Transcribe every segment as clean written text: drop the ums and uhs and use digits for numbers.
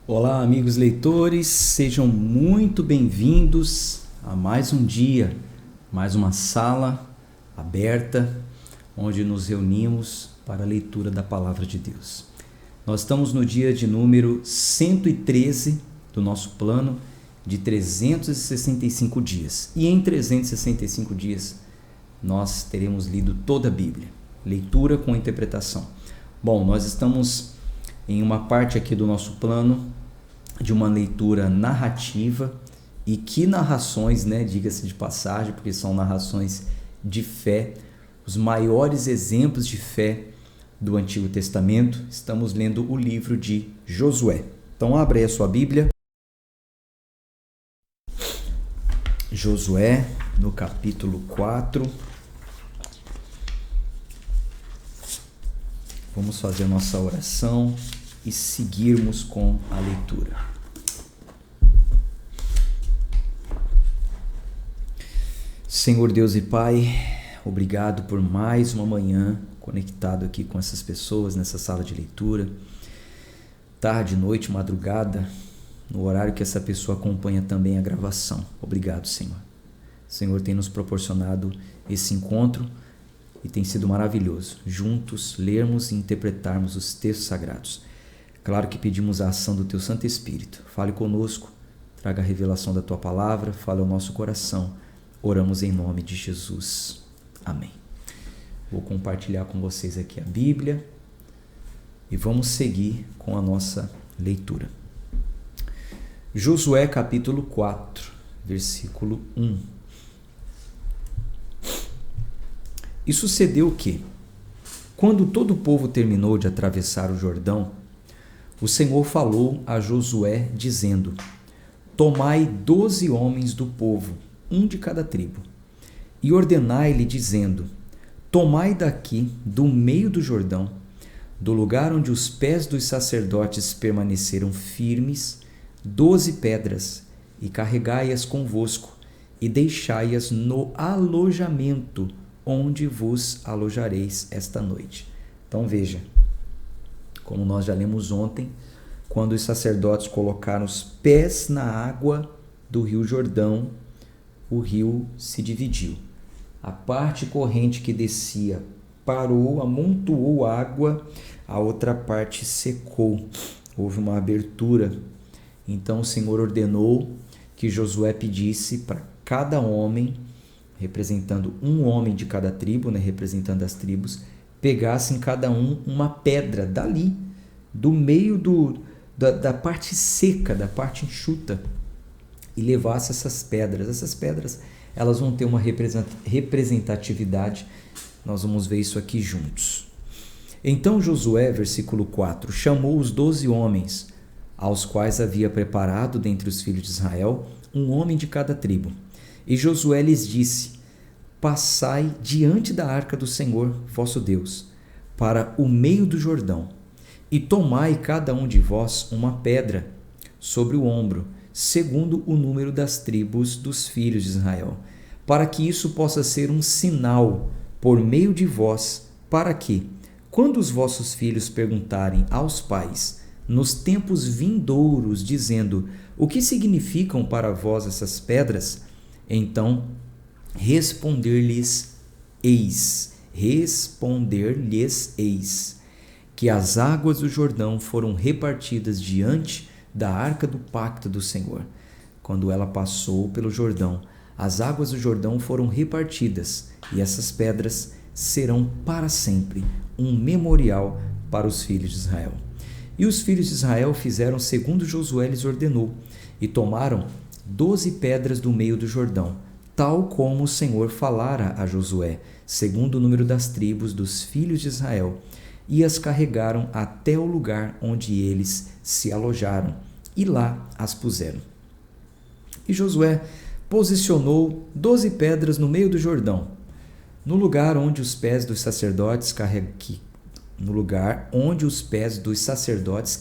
Olá, amigos leitores, sejam muito bem-vindos a mais um dia, mais uma sala aberta, onde nos reunimos para a leitura da Palavra de Deus. Nós estamos no dia de número 113 do nosso plano de 365 dias. E em 365 dias nós teremos lido toda a Bíblia, leitura com interpretação. Bom, nós estamos em uma parte aqui do nosso plano de uma leitura narrativa, e que narrações, diga-se de passagem, porque são narrações de fé, os maiores exemplos de fé do Antigo Testamento. Estamos lendo o livro de Josué. Então abre aí a sua Bíblia. Josué, no capítulo 4. Vamos fazer a nossa oração e seguirmos com a leitura. Senhor Deus e Pai, obrigado por mais uma manhã conectado aqui com essas pessoas nessa sala de leitura, tarde, noite, madrugada, no horário que essa pessoa acompanha também a gravação. Obrigado, Senhor. O Senhor tem nos proporcionado esse encontro e tem sido maravilhoso, juntos lermos e interpretarmos os textos sagrados. Claro que pedimos a ação do Teu Santo Espírito. Fale conosco, traga a revelação da Tua Palavra, fale ao nosso coração. Oramos em nome de Jesus. Amém. Vou compartilhar com vocês aqui a Bíblia e vamos seguir com a nossa leitura. Josué capítulo 4, versículo 1. E sucedeu que, quando todo o povo terminou de atravessar o Jordão, o Senhor falou a Josué, dizendo: Tomai 12 homens do povo, um de cada tribo, e ordenai-lhe, dizendo: Tomai daqui, do meio do Jordão, do lugar onde os pés dos sacerdotes permaneceram firmes, 12 pedras, e carregai-as convosco, e deixai-as no alojamento, onde vos alojareis esta noite. Então veja, como nós já lemos ontem, quando os sacerdotes colocaram os pés na água do rio Jordão, o rio se dividiu. A parte corrente que descia parou, amontoou água, a outra parte secou. Houve uma abertura. Então o Senhor ordenou que Josué pedisse para cada homem, representando um homem de cada tribo, representando as tribos, pegassem cada um uma pedra dali, do meio da parte seca, da parte enxuta, e levasse essas pedras. Essas pedras, elas vão ter uma representatividade. Nós vamos ver isso aqui juntos. Então Josué, versículo 4, chamou os 12 homens, aos quais havia preparado dentre os filhos de Israel, um homem de cada tribo. E Josué lhes disse: Passai diante da arca do Senhor, vosso Deus, para o meio do Jordão, e tomai cada um de vós uma pedra sobre o ombro, segundo o número das tribos dos filhos de Israel, para que isso possa ser um sinal por meio de vós, para que, quando os vossos filhos perguntarem aos pais, nos tempos vindouros, dizendo: O que significam para vós essas pedras? Então responder-lhes eis, que as águas do Jordão foram repartidas diante da arca do pacto do Senhor. Quando ela passou pelo Jordão, as águas do Jordão foram repartidas, e essas pedras serão para sempre um memorial para os filhos de Israel. E os filhos de Israel fizeram segundo Josué lhes ordenou, e tomaram 12 pedras do meio do Jordão, tal como o Senhor falara a Josué, segundo o número das tribos dos filhos de Israel, e as carregaram até o lugar onde eles se alojaram, e lá as puseram. E Josué posicionou 12 pedras no meio do Jordão, no lugar onde os pés dos sacerdotes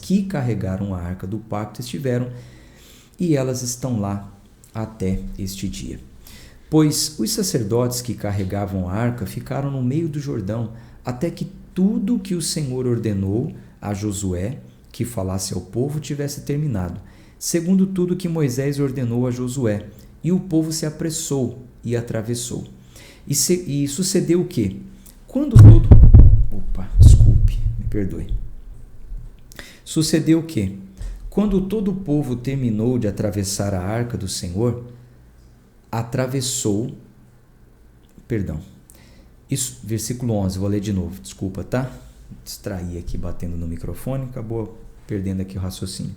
que carregaram a arca do pacto estiveram, e elas estão lá até este dia. Pois os sacerdotes que carregavam a arca ficaram no meio do Jordão, até que tudo que o Senhor ordenou a Josué, que falasse ao povo tivesse terminado, segundo tudo que Moisés ordenou a Josué, e o povo se apressou e atravessou. E sucedeu o quê? Quando todo... Desculpe, me perdoe. Sucedeu o quê? Quando todo o povo terminou de atravessar a arca do Senhor, atravessou... Isso, versículo 11, vou ler de novo, desculpa, tá? Distraí aqui batendo no microfone, acabou perdendo aqui o raciocínio.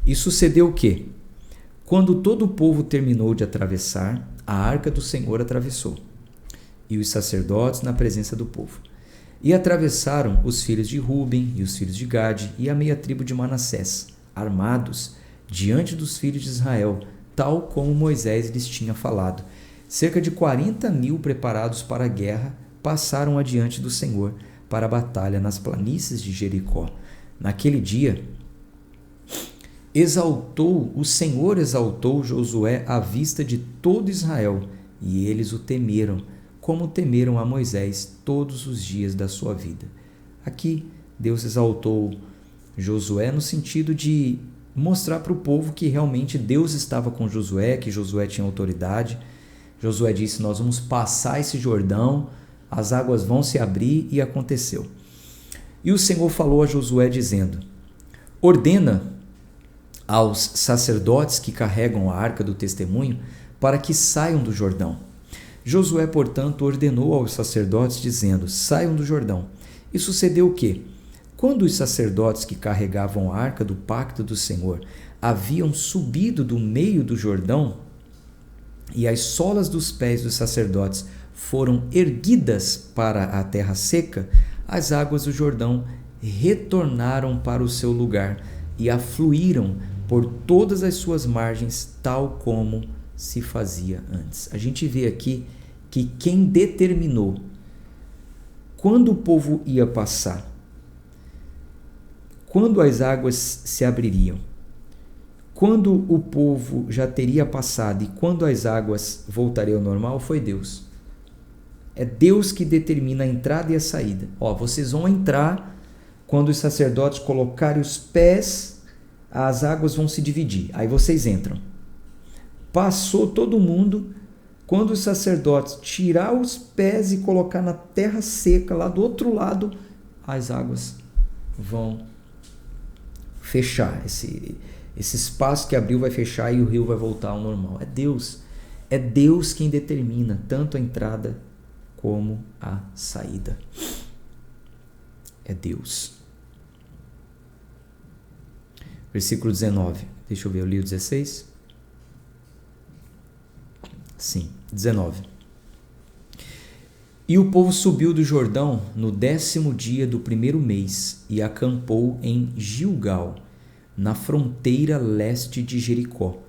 E sucedeu o quê? Quando todo o povo terminou de atravessar, a arca do Senhor atravessou, e os sacerdotes na presença do povo. E atravessaram os filhos de Ruben e os filhos de Gade e a meia tribo de Manassés, armados, diante dos filhos de Israel, tal como Moisés lhes tinha falado. Cerca de 40.000 preparados para a guerra passaram adiante do Senhor para a batalha nas planícies de Jericó. Naquele dia, o Senhor exaltou Josué à vista de todo Israel, e eles o temeram, como temeram a Moisés todos os dias da sua vida. Aqui, Deus exaltou Josué no sentido de mostrar para o povo que realmente Deus estava com Josué, que Josué tinha autoridade. Josué disse: nós vamos passar esse Jordão, as águas vão se abrir, e aconteceu. E o Senhor falou a Josué dizendo: ordena aos sacerdotes que carregam a arca do testemunho para que saiam do Jordão. Josué, portanto, ordenou aos sacerdotes dizendo: saiam do Jordão. E sucedeu o quê? Quando os sacerdotes que carregavam a arca do pacto do Senhor haviam subido do meio do Jordão, e as solas dos pés dos sacerdotes foram erguidas para a terra seca, as águas do Jordão retornaram para o seu lugar e afluíram por todas as suas margens, tal como se fazia antes. A gente vê aqui que quem determinou quando o povo ia passar, quando as águas se abririam, quando o povo já teria passado e quando as águas voltariam ao normal, foi Deus. É Deus que determina a entrada e a saída. Vocês vão entrar quando os sacerdotes colocarem os pés, as águas vão se dividir. Aí vocês entram. Passou todo mundo, quando os sacerdotes tirar os pés e colocar na terra seca, lá do outro lado, as águas vão fechar. Esse espaço que abriu vai fechar e o rio vai voltar ao normal. É Deus. É Deus quem determina tanto a entrada como a saída. É Deus. Versículo 19. Deixa eu ver, eu li o 16? Sim, 19. E o povo subiu do Jordão no 10º dia do primeiro mês e acampou em Gilgal, na fronteira leste de Jericó.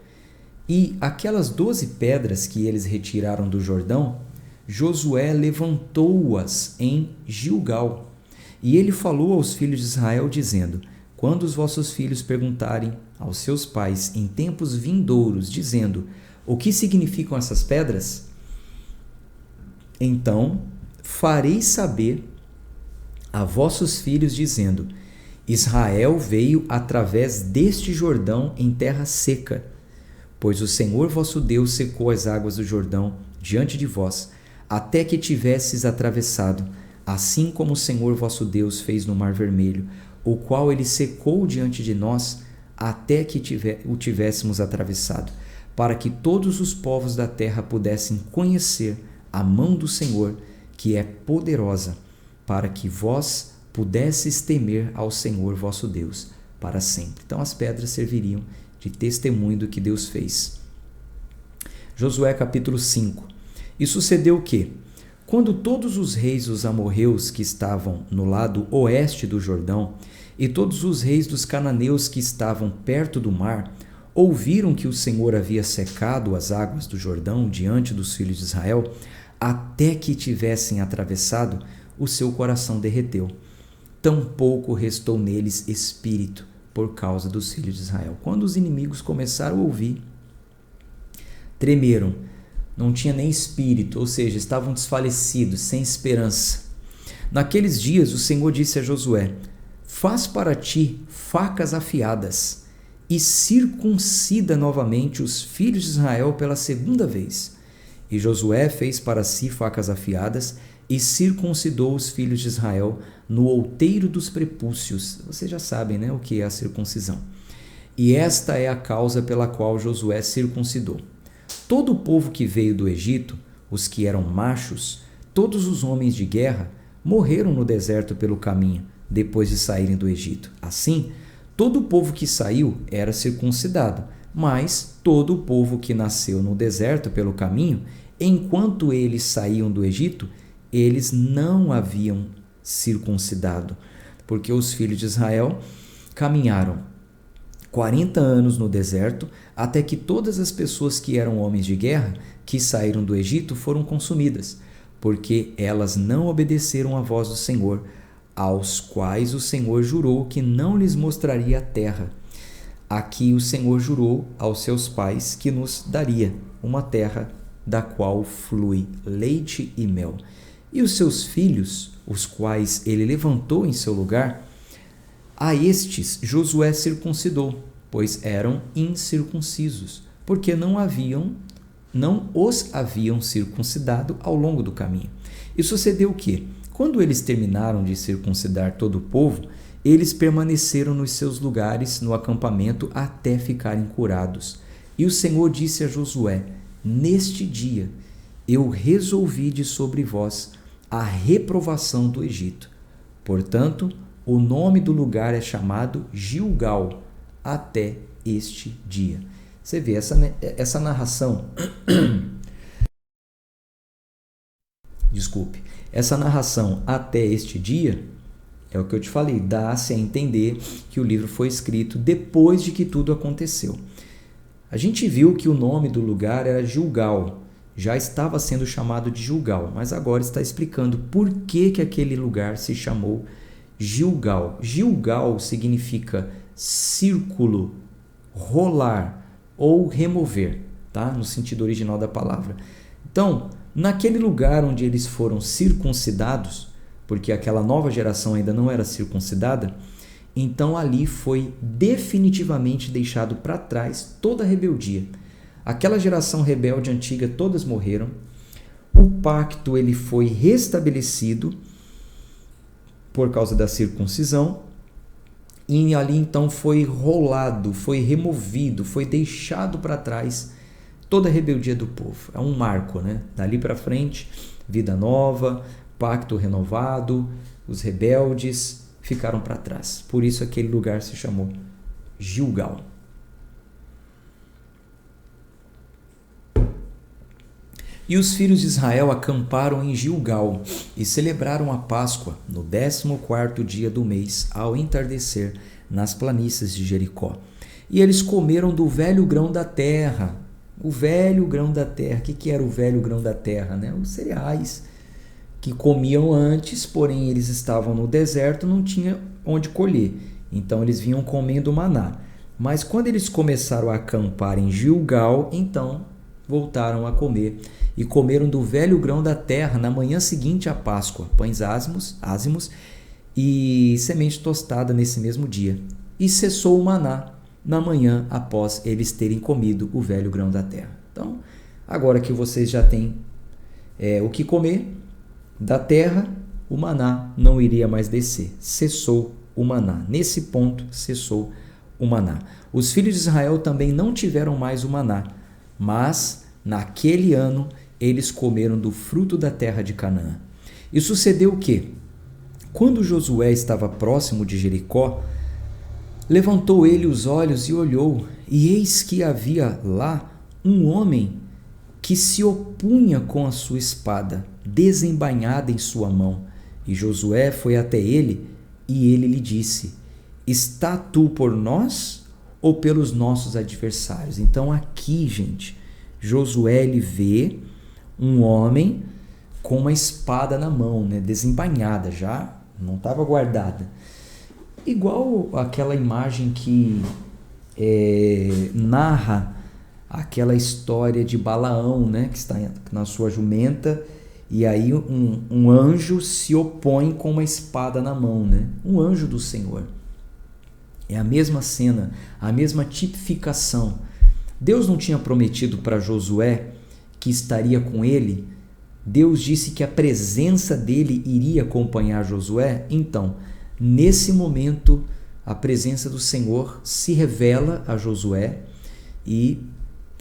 E aquelas 12 pedras que eles retiraram do Jordão, Josué levantou-as em Gilgal. E ele falou aos filhos de Israel, dizendo: quando os vossos filhos perguntarem aos seus pais em tempos vindouros, dizendo: o que significam essas pedras? Então fareis saber a vossos filhos, dizendo: Israel veio através deste Jordão em terra seca, pois o Senhor vosso Deus secou as águas do Jordão diante de vós, até que tivesses atravessado, assim como o Senhor vosso Deus fez no Mar Vermelho, o qual ele secou diante de nós, até que o tivéssemos atravessado, para que todos os povos da terra pudessem conhecer a mão do Senhor, que é poderosa, para que vós pudesses temer ao Senhor vosso Deus para sempre. Então as pedras serviriam de testemunho do que Deus fez. Josué capítulo 5. E sucedeu o quê? Quando todos os reis dos amorreus que estavam no lado oeste do Jordão e todos os reis dos cananeus que estavam perto do mar ouviram que o Senhor havia secado as águas do Jordão diante dos filhos de Israel, até que tivessem atravessado, o seu coração derreteu. Tampouco restou neles espírito por causa dos filhos de Israel. Quando os inimigos começaram a ouvir, tremeram, não tinha nem espírito, ou seja, estavam desfalecidos, sem esperança. Naqueles dias o Senhor disse a Josué: faz para ti facas afiadas e circuncida novamente os filhos de Israel pela segunda vez. E Josué fez para si facas afiadas e circuncidou os filhos de Israel no outeiro dos prepúcios. Vocês já sabem, né, o que é a circuncisão. E esta é a causa pela qual Josué circuncidou todo o povo que veio do Egito, os que eram machos, todos os homens de guerra, morreram no deserto pelo caminho, depois de saírem do Egito. Assim, todo o povo que saiu era circuncidado, mas todo o povo que nasceu no deserto pelo caminho, enquanto eles saíam do Egito, eles não haviam circuncidado, porque os filhos de Israel caminharam 40 anos no deserto, até que todas as pessoas que eram homens de guerra, que saíram do Egito, foram consumidas, porque elas não obedeceram à voz do Senhor, aos quais o Senhor jurou que não lhes mostraria a terra. Aqui o Senhor jurou aos seus pais que nos daria uma terra da qual flui leite e mel. E os seus filhos, os quais ele levantou em seu lugar, a estes Josué circuncidou, pois eram incircuncisos, porque não os haviam circuncidado ao longo do caminho. E sucedeu que, quando eles terminaram de circuncidar todo o povo, eles permaneceram nos seus lugares no acampamento até ficarem curados. E o Senhor disse a Josué: neste dia eu resolvi de sobre vós a reprovação do Egito. Portanto, o nome do lugar é chamado Gilgal até este dia. Você vê essa narração. Desculpe. Essa narração até este dia é o que eu te falei, dá-se a entender que o livro foi escrito depois de que tudo aconteceu. A gente viu que o nome do lugar era Gilgal, já estava sendo chamado de Gilgal, mas agora está explicando por que aquele lugar se chamou Gilgal. Gilgal significa círculo, rolar ou remover, tá? No sentido original da palavra. Então, naquele lugar onde eles foram circuncidados, porque aquela nova geração ainda não era circuncidada, então ali foi definitivamente deixado para trás toda a rebeldia. Aquela geração rebelde antiga, todas morreram. O pacto ele foi restabelecido por causa da circuncisão, e ali então foi rolado, foi removido, foi deixado para trás toda a rebeldia do povo. É um marco, né? Dali para frente, vida nova, pacto renovado, os rebeldes ficaram para trás. Por isso aquele lugar se chamou Gilgal. E os filhos de Israel acamparam em Gilgal e celebraram a Páscoa no 14º dia do mês, ao entardecer, nas planícies de Jericó. E eles comeram do velho grão da terra. O velho grão da terra. O que era o velho grão da terra? Né? Os cereais que comiam antes, porém eles estavam no deserto, não tinha onde colher. Então eles vinham comendo maná. Mas quando eles começaram a acampar em Gilgal, então voltaram a comer. E comeram do velho grão da terra na manhã seguinte à Páscoa, pães ázimos e semente tostada nesse mesmo dia. E cessou o maná na manhã após eles terem comido o velho grão da terra. Então, agora que vocês já têm o que comer da terra, o maná não iria mais descer. Cessou o maná. Nesse ponto, cessou o maná. Os filhos de Israel também não tiveram mais o maná, mas naquele ano eles comeram do fruto da terra de Canaã. E sucedeu o quê? Quando Josué estava próximo de Jericó, levantou ele os olhos e olhou, e eis que havia lá um homem que se opunha com a sua espada, desembainhada em sua mão. E Josué foi até ele, e ele lhe disse: está tu por nós ou pelos nossos adversários? Então aqui, gente, Josué ele vê um homem com uma espada na mão, né, desembainhada, já não estava guardada. Igual aquela imagem que narra aquela história de Balaão, né, que está na sua jumenta E aí um anjo se opõe com uma espada na mão, né? Um anjo do Senhor. É a mesma cena, a mesma tipificação. Deus não tinha prometido para Josué que estaria com ele? Deus disse que a presença dele iria acompanhar Josué? Então, nesse momento, a presença do Senhor se revela a Josué e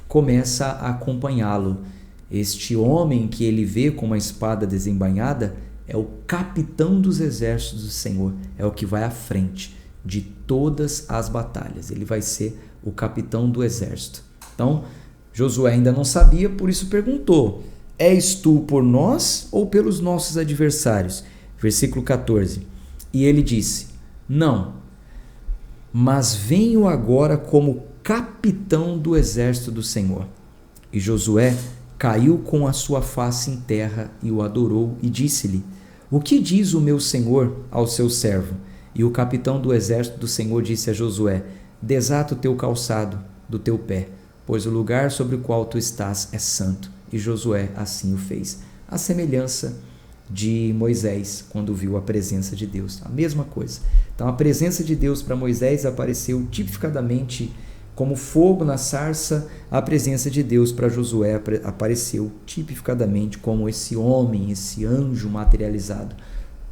começa a acompanhá-lo. Este homem que ele vê com uma espada desembainhada é o capitão dos exércitos do Senhor, é o que vai à frente de todas as batalhas. Ele vai ser o capitão do exército. Então, Josué ainda não sabia, por isso perguntou: és tu por nós ou pelos nossos adversários? Versículo 14. E ele disse: não, mas venho agora como capitão do exército do Senhor. E Josué caiu com a sua face em terra e o adorou e disse-lhe: o que diz o meu senhor ao seu servo? E o capitão do exército do Senhor disse a Josué: desata o teu calçado do teu pé, pois o lugar sobre o qual tu estás é santo. E Josué assim o fez. A semelhança de Moisés quando viu a presença de Deus. A mesma coisa. Então a presença de Deus para Moisés apareceu tipificadamente como fogo na sarça. A presença de Deus para Josué apareceu tipificadamente como esse homem, esse anjo materializado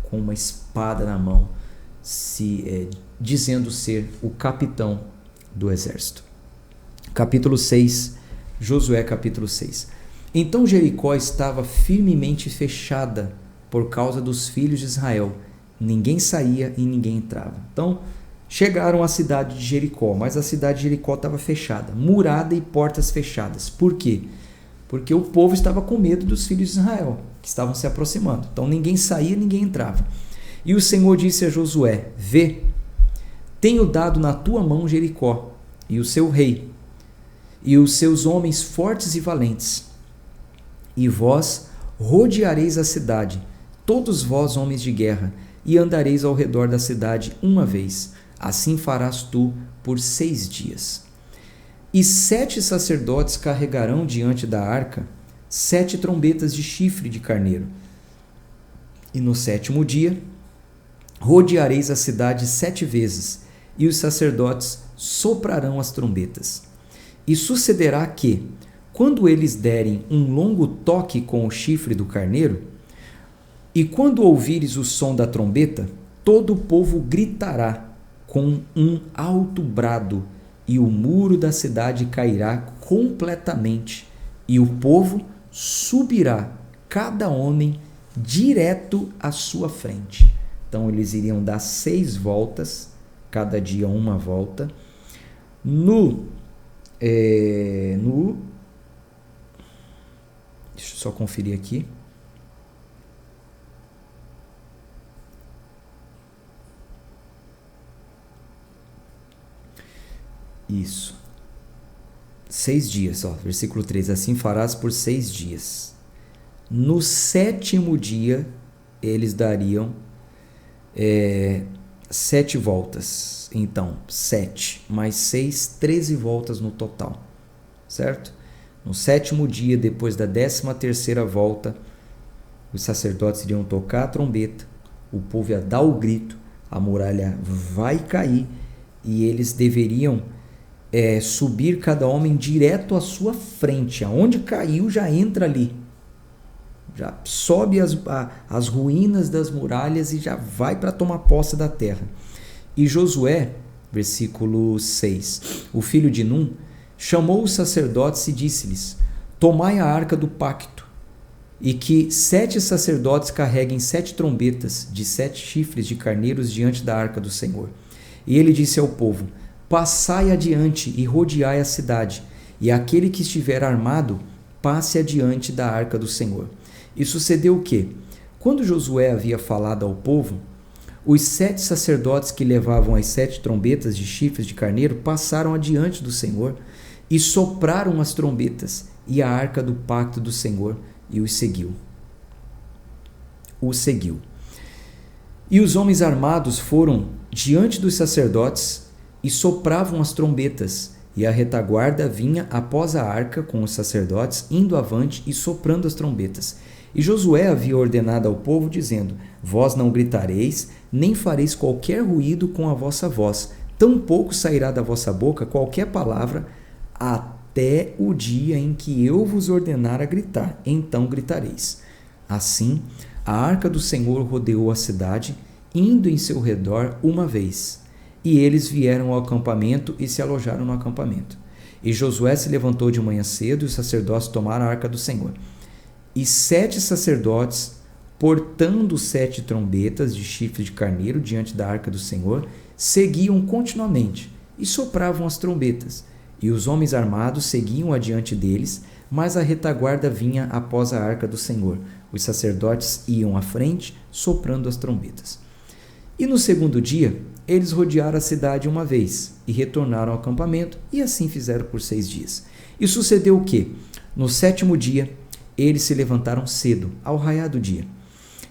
com uma espada na mão, dizendo ser o capitão do exército. Capítulo 6, Josué capítulo 6. Então Jericó estava firmemente fechada por causa dos filhos de Israel. Ninguém saía e ninguém entrava. Então chegaram à cidade de Jericó, mas a cidade de Jericó estava fechada, murada e portas fechadas. Por quê? Porque o povo estava com medo dos filhos de Israel, que estavam se aproximando. Então ninguém saía, ninguém entrava. E o Senhor disse a Josué: vê, tenho dado na tua mão Jericó e o seu rei e os seus homens fortes e valentes. E vós rodeareis a cidade, todos vós homens de guerra, e andareis ao redor da cidade uma vez. Assim farás tu por 6 dias. E 7 sacerdotes carregarão diante da arca 7 trombetas de chifre de carneiro. E no 7º dia rodeareis a cidade 7 vezes, e os sacerdotes soprarão as trombetas. E sucederá que, quando eles derem um longo toque com o chifre do carneiro, e quando ouvires o som da trombeta, todo o povo gritará com um alto brado, e o muro da cidade cairá completamente, e o povo subirá, cada homem direto à sua frente. Então eles iriam dar 6 voltas, cada dia uma volta. Deixa eu só conferir aqui. Isso. 6 dias, ó, versículo 3. Assim farás por 6 dias. No 7º dia, eles dariam 7 voltas. Então, 7 mais 6, 13 voltas no total. Certo? No 7º dia, depois da 13ª volta, os sacerdotes iriam tocar a trombeta, o povo ia dar o grito, a muralha vai cair e eles deveriam subir cada homem direto à sua frente. Aonde caiu já entra ali, já sobe as ruínas das muralhas e já vai para tomar posse da terra. E Josué, versículo 6, o filho de Num, chamou os sacerdotes e disse-lhes: tomai a arca do pacto, e que 7 sacerdotes carreguem 7 trombetas de 7 chifres de carneiros diante da arca do Senhor. E ele disse ao povo: passai adiante e rodeai a cidade, e aquele que estiver armado passe adiante da arca do Senhor. E sucedeu o quê? Quando Josué havia falado ao povo, os 7 sacerdotes que levavam as 7 trombetas de chifres de carneiro passaram adiante do Senhor e sopraram as trombetas, e a arca do pacto do Senhor e o seguiu. E os homens armados foram diante dos sacerdotes e sopravam as trombetas, e a retaguarda vinha após a arca com os sacerdotes, indo avante e soprando as trombetas. E Josué havia ordenado ao povo, dizendo: Vós não gritareis, nem fareis qualquer ruído com a vossa voz, tampouco sairá da vossa boca qualquer palavra, até o dia em que eu vos ordenar a gritar, então gritareis. Assim, a arca do Senhor rodeou a cidade, indo em seu redor uma vez. E eles vieram ao acampamento e se alojaram no acampamento. E Josué se levantou de manhã cedo, e os sacerdotes tomaram a arca do Senhor. E 7 sacerdotes, portando 7 trombetas de chifre de carneiro diante da arca do Senhor, seguiam continuamente e sopravam as trombetas. E os homens armados seguiam adiante deles, mas a retaguarda vinha após a arca do Senhor. Os sacerdotes iam à frente, soprando as trombetas. E no segundo dia, eles rodearam a cidade uma vez e retornaram ao acampamento, e assim fizeram por 6 dias. E sucedeu o quê? No 7º dia, eles se levantaram cedo, ao raiar do dia,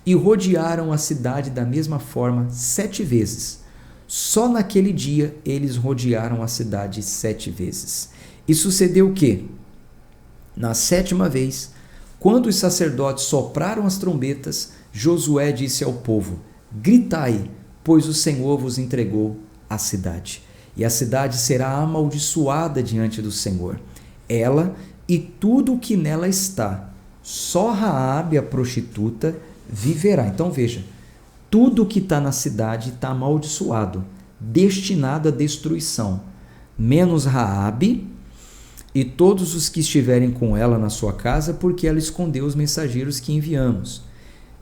e rodearam a cidade da mesma forma 7 vezes. Só naquele dia eles rodearam a cidade 7 vezes. E sucedeu o quê? Na 7ª vez, quando os sacerdotes sopraram as trombetas, Josué disse ao povo: Gritai, pois o Senhor vos entregou a cidade. E a cidade será amaldiçoada diante do Senhor, ela e tudo o que nela está. Só Raabe, a prostituta, viverá. Então veja, tudo que está na cidade está amaldiçoado, destinado à destruição, menos Raabe e todos os que estiverem com ela na sua casa, porque ela escondeu os mensageiros que enviamos.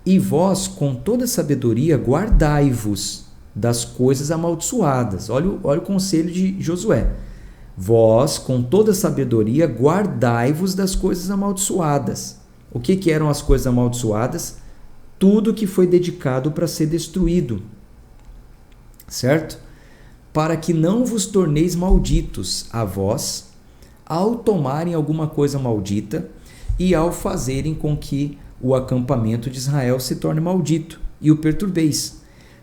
E vós, com toda sabedoria, guardai-vos das coisas amaldiçoadas. Olha o conselho de Josué. Vós, com toda sabedoria, guardai-vos das coisas amaldiçoadas. O que eram as coisas amaldiçoadas? Tudo que foi dedicado para ser destruído, certo? Para que não vos torneis malditos a vós, ao tomarem alguma coisa maldita e ao fazerem com que o acampamento de Israel se torne maldito e o perturbeis.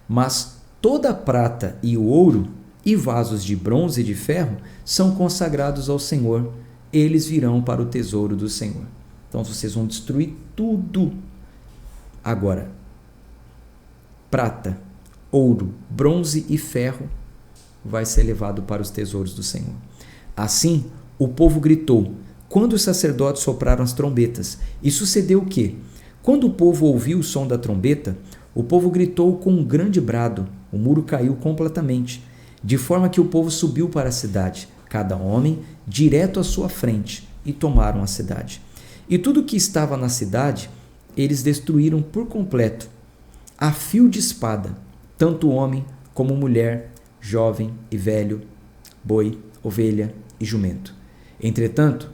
Mas toda a prata e o ouro e vasos de bronze e de ferro são consagrados ao Senhor. Eles virão para o tesouro do Senhor. Então vocês vão destruir tudo. Agora, prata, ouro, bronze e ferro vai ser levado para os tesouros do Senhor. Assim, o povo gritou quando os sacerdotes sopraram as trombetas. E sucedeu o quê? Quando o povo ouviu o som da trombeta, o povo gritou com um grande brado. O muro caiu completamente, de forma que o povo subiu para a cidade, cada homem direto à sua frente, e tomaram a cidade. E tudo que estava na cidade, eles destruíram por completo, a fio de espada, tanto homem como mulher, jovem e velho, boi, ovelha e jumento. Entretanto,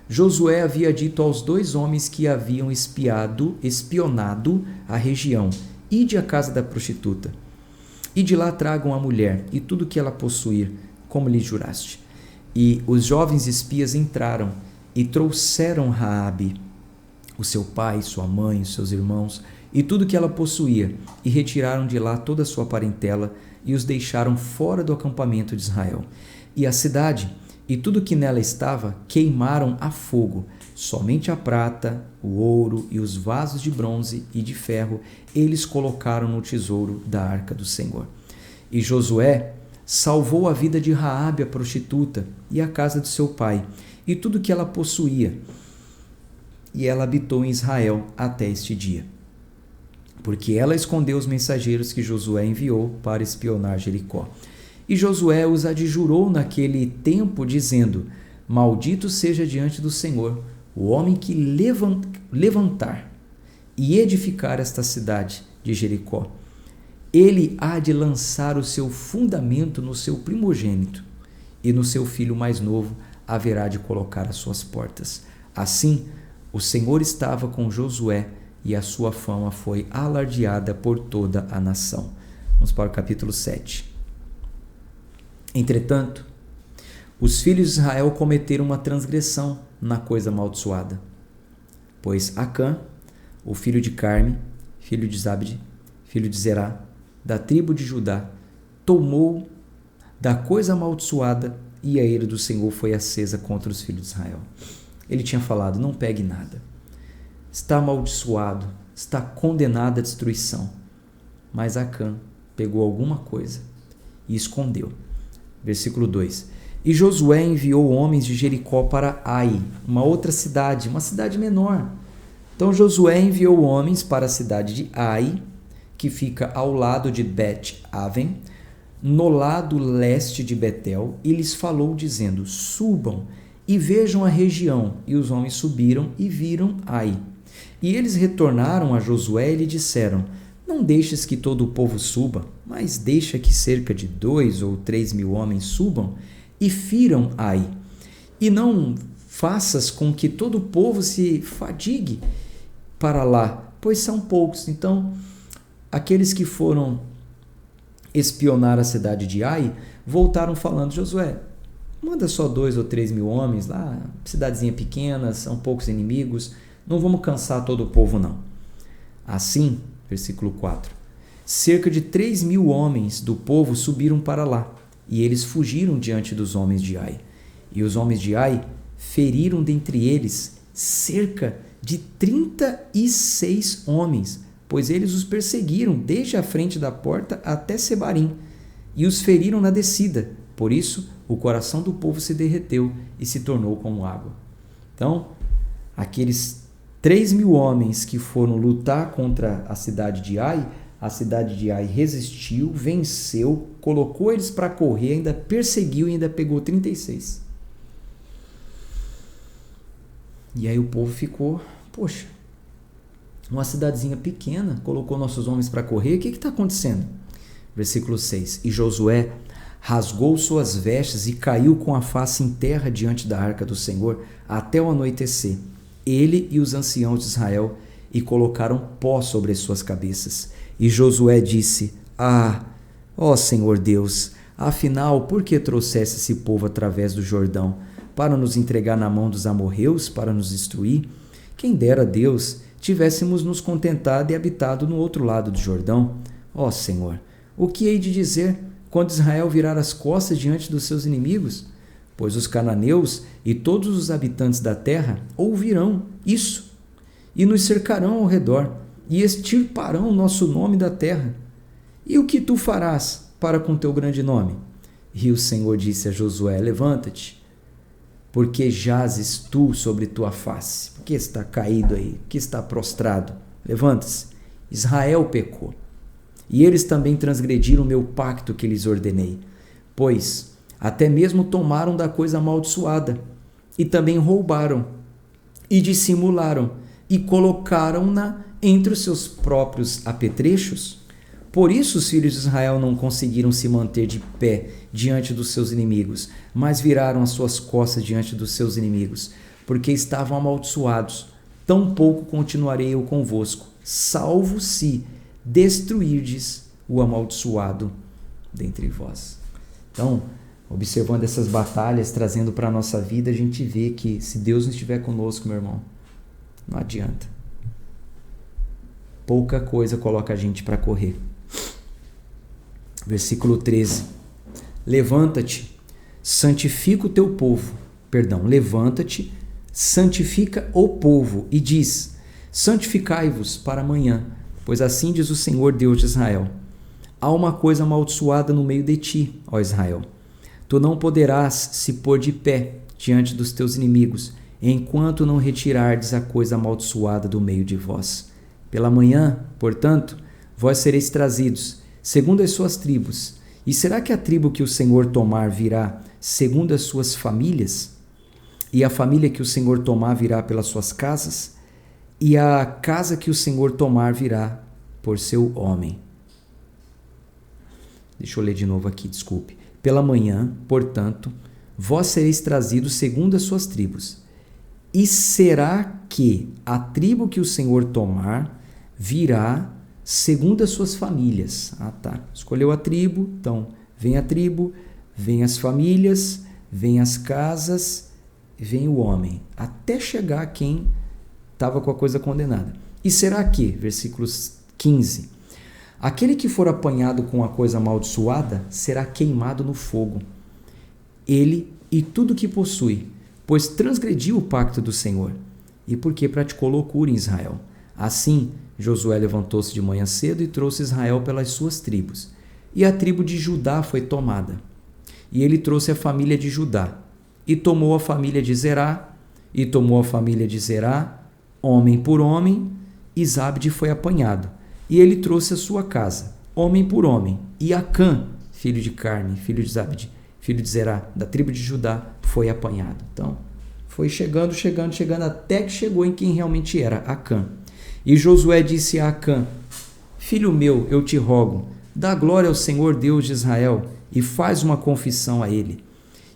Josué havia dito aos 2 homens que haviam espionado a região: Ide à casa da prostituta, e de lá tragam a mulher e tudo que ela possuir, como lhe juraste. E os jovens espias entraram e trouxeram Raabe, o seu pai, sua mãe, os seus irmãos, e tudo que ela possuía, e retiraram de lá toda a sua parentela, e os deixaram fora do acampamento de Israel. E a cidade e tudo que nela estava queimaram a fogo. Somente a prata, o ouro e os vasos de bronze e de ferro eles colocaram no tesouro da arca do Senhor. E Josué salvou a vida de Raabe, a prostituta, e a casa de seu pai, e tudo que ela possuía. E ela habitou em Israel até este dia, porque ela escondeu os mensageiros que Josué enviou para espionar Jericó. E Josué os adjurou naquele tempo, dizendo: Maldito seja diante do Senhor o homem que levantar e edificar esta cidade de Jericó. Ele há de lançar o seu fundamento no seu primogênito, e no seu filho mais novo haverá de colocar as suas portas. Assim, o Senhor estava com Josué, e a sua fama foi alardeada por toda a nação. Vamos para o capítulo 7. Entretanto, os filhos de Israel cometeram uma transgressão na coisa amaldiçoada, pois Acã, o filho de Carme, filho de Zabde, filho de Zerá, da tribo de Judá, tomou da coisa amaldiçoada, e a ira do Senhor foi acesa contra os filhos de Israel. Ele tinha falado: não pegue nada. está amaldiçoado, está condenado à destruição. Mas Acã pegou alguma coisa e escondeu. Versículo 2. E Josué enviou homens de Jericó para Ai, uma outra cidade, uma cidade menor. Então Josué enviou homens para a cidade de Ai, que fica ao lado de Bet-Aven, no lado leste de Betel, e lhes falou dizendo: subam e vejam a região. E os homens subiram e viram Ai. E eles retornaram a Josué e lhe disseram: não deixes que todo o povo suba, mas deixa que cerca de 2 ou 3 mil homens subam e firam Ai. E não faças com que todo o povo se fadigue para lá, pois são poucos. Então, aqueles que foram espionar a cidade de Ai voltaram falando: Josué, manda só 2 ou 3 mil homens lá, cidadezinha pequena, são poucos inimigos, não vamos cansar todo o povo não. Assim, versículo 4, cerca de 3 mil homens do povo subiram para lá, e eles fugiram diante dos homens de Ai. E os homens de Ai feriram dentre eles cerca de 36 homens, pois eles os perseguiram desde a frente da porta até Sebarim, e os feriram na descida. Por isso, o coração do povo se derreteu e se tornou como água. Então, aqueles 3 mil homens que foram lutar contra a cidade de Ai resistiu, venceu, colocou eles para correr, ainda perseguiu e ainda pegou 36. E aí o povo ficou, poxa, uma cidadezinha pequena, colocou nossos homens para correr, o que está acontecendo? Versículo 6, e Josué rasgou suas vestes e caiu com a face em terra diante da arca do Senhor até o anoitecer, ele e os anciãos de Israel, e colocaram pó sobre as suas cabeças. E Josué disse: ó Senhor Deus, afinal, por que trouxeste esse povo através do Jordão, para nos entregar na mão dos amorreus, para nos destruir? Quem dera, Deus, tivéssemos nos contentado e habitado no outro lado do Jordão. Ó Senhor, o que hei de dizer quando Israel virar as costas diante dos seus inimigos? Pois os cananeus e todos os habitantes da terra ouvirão isso, e nos cercarão ao redor, e extirparão o nosso nome da terra. E o que tu farás para com teu grande nome? E o Senhor disse a Josué: levanta-te, porque jazes tu sobre tua face. Por que está caído aí? Por que está prostrado? Levanta-se. Israel pecou, e eles também transgrediram o meu pacto que lhes ordenei, pois até mesmo tomaram da coisa amaldiçoada, e também roubaram, e dissimularam, e colocaram-na entre os seus próprios apetrechos. Por isso os filhos de Israel não conseguiram se manter de pé diante dos seus inimigos, mas viraram as suas costas diante dos seus inimigos, porque estavam amaldiçoados. Tampouco continuarei eu convosco, salvo se destruirdes o amaldiçoado dentre vós. Então, observando essas batalhas, trazendo para a nossa vida, a gente vê que se Deus não estiver conosco, meu irmão, não adianta. Pouca coisa coloca a gente para correr. Versículo 13. Levanta-te, santifica o teu povo. Levanta-te, santifica o povo e diz: santificai-vos para amanhã, pois assim diz o Senhor Deus de Israel: há uma coisa amaldiçoada no meio de ti, ó Israel. Tu não poderás se pôr de pé diante dos teus inimigos, enquanto não retirardes a coisa amaldiçoada do meio de vós. Pela manhã, portanto, vós sereis trazidos, segundo as suas tribos. E será que a tribo que o Senhor tomar virá segundo as suas famílias? E a família que o Senhor tomar virá pelas suas casas? E a casa que o Senhor tomar virá por seu homem. Deixa eu ler de novo aqui, desculpe. Pela manhã, portanto, vós sereis trazidos segundo as suas tribos. E será que a tribo que o Senhor tomar virá segundo as suas famílias? Escolheu a tribo, então vem a tribo, vem as famílias, vem as casas, vem o homem, até chegar a quem estava com a coisa condenada. E será que, versículos 15, aquele que for apanhado com a coisa amaldiçoada será queimado no fogo, ele e tudo que possui, pois transgrediu o pacto do Senhor. e porque praticou loucura em Israel. Assim, Josué levantou-se de manhã cedo e trouxe Israel pelas suas tribos. E a tribo de Judá foi tomada. E ele trouxe a família de Judá, e tomou a família de Zerá, homem por homem, e Zabde foi apanhado. E ele trouxe a sua casa, homem por homem, e Acã, filho de Carme, filho de Zabde, filho de Zerá, da tribo de Judá, foi apanhado. Então, foi chegando, até que chegou em quem realmente era, Acã. E Josué disse a Acã: filho meu, eu te rogo, dá glória ao Senhor Deus de Israel e faz uma confissão a ele.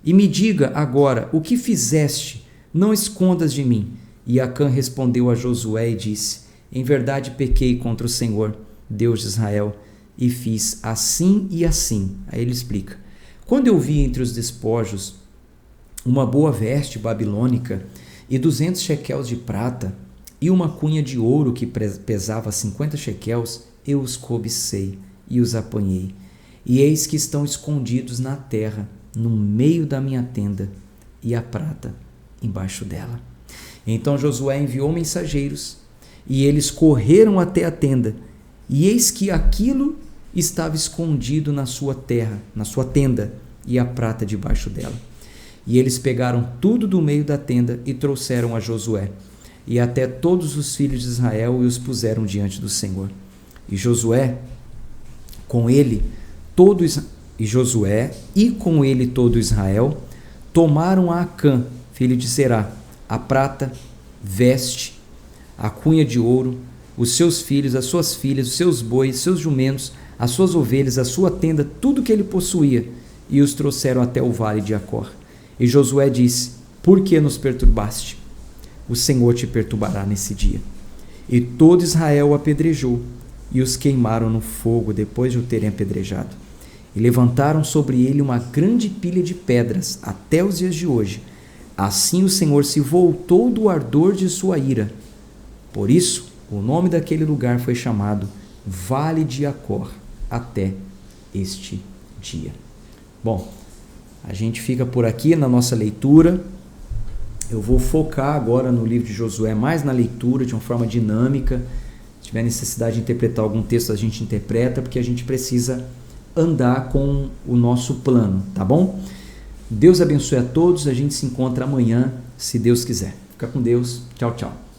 E me diga agora o que fizeste, não escondas de mim. E Acã respondeu a Josué e disse: em verdade pequei contra o Senhor, Deus de Israel, e fiz assim e assim. Aí ele explica: quando eu vi entre os despojos uma boa veste babilônica e 200 shequels de prata e uma cunha de ouro que pesava 50 shequels, eu os cobicei e os apanhei. E eis que estão escondidos na terra, no meio da minha tenda, e a prata embaixo dela. Então Josué enviou mensageiros, e eles correram até a tenda, e eis que aquilo estava escondido na sua terra, na sua tenda, e a prata debaixo dela. E eles pegaram tudo do meio da tenda e trouxeram a Josué, e até todos os filhos de Israel, e os puseram diante do Senhor. E Josué com ele todo Israel tomaram a Acã, filho de Zerá, a prata, veste, a cunha de ouro, os seus filhos, as suas filhas, os seus bois, seus jumentos, as suas ovelhas, a sua tenda, tudo que ele possuía, e os trouxeram até o vale de Acor. E Josué disse: por que nos perturbaste? O Senhor te perturbará nesse dia. E todo Israel o apedrejou, e os queimaram no fogo depois de o terem apedrejado. E levantaram sobre ele uma grande pilha de pedras até os dias de hoje. Assim o Senhor se voltou do ardor de sua ira. Por isso, o nome daquele lugar foi chamado Vale de Acor até este dia. Bom, a gente fica por aqui na nossa leitura. Eu vou focar agora no livro de Josué, mais na leitura, de uma forma dinâmica. Se tiver necessidade de interpretar algum texto, a gente interpreta, porque a gente precisa andar com o nosso plano, tá bom? Deus abençoe a todos, a gente se encontra amanhã, se Deus quiser. Fica com Deus, tchau, tchau.